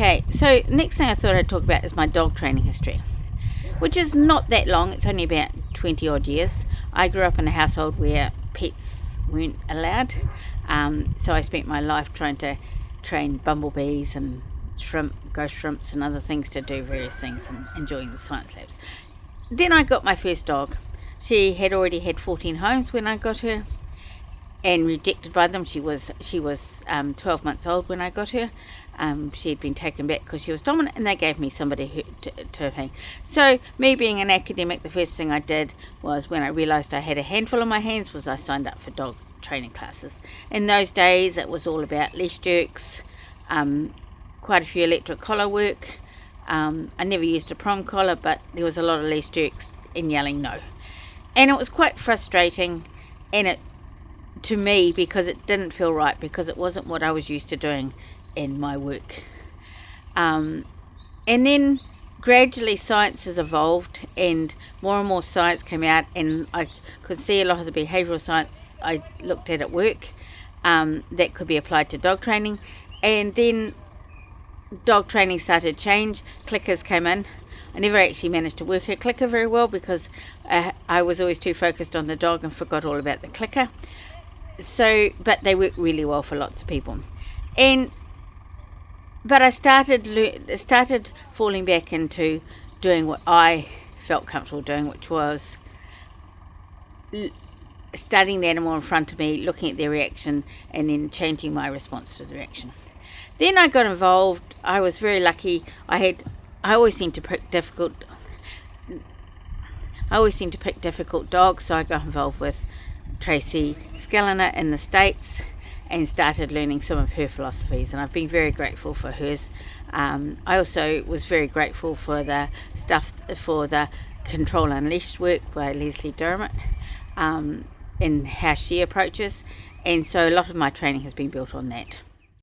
Okay, so next thing I thought I'd talk about is my dog training history, which is not that long. It's only about 20 odd years. I grew up in a household where pets weren't allowed, so I spent my life trying to train bumblebees and ghost shrimps and other things to do various things and enjoying the science labs. Then I got my first dog. She had already had 14 homes when I got her, and rejected by them. She was 12 months old when I got her. She had been taken back because she was dominant, and they gave me somebody to me. So me being an academic, the first thing I did was, when I realised I had a handful on my hands, was I signed up for dog training classes. In those days it was all about leash jerks, quite a few electric collar work. I never used a prong collar, but there was a lot of leash jerks and yelling no. And it was quite frustrating, and to me, because it didn't feel right, because it wasn't what I was used to doing in my work. And then gradually science has evolved, and more science came out, and I could see a lot of the behavioural science I looked at work that could be applied to dog training. And then dog training started to change. Clickers came in. I never actually managed to work a clicker very well, because I was always too focused on the dog and forgot all about the clicker. But they work really well for lots of people. But I started falling back into doing what I felt comfortable doing, which was studying the animal in front of me, looking at their reaction, and then changing my response to the reaction. Then I got involved. I was very lucky. I always seemed to pick difficult dogs, so I got involved with Tracy Skelliner in the States and started learning some of her philosophies, and I've been very grateful for hers. I also was very grateful for the stuff for the Control Unleashed work by Leslie Dermott, in how she approaches, and so a lot of my training has been built on that.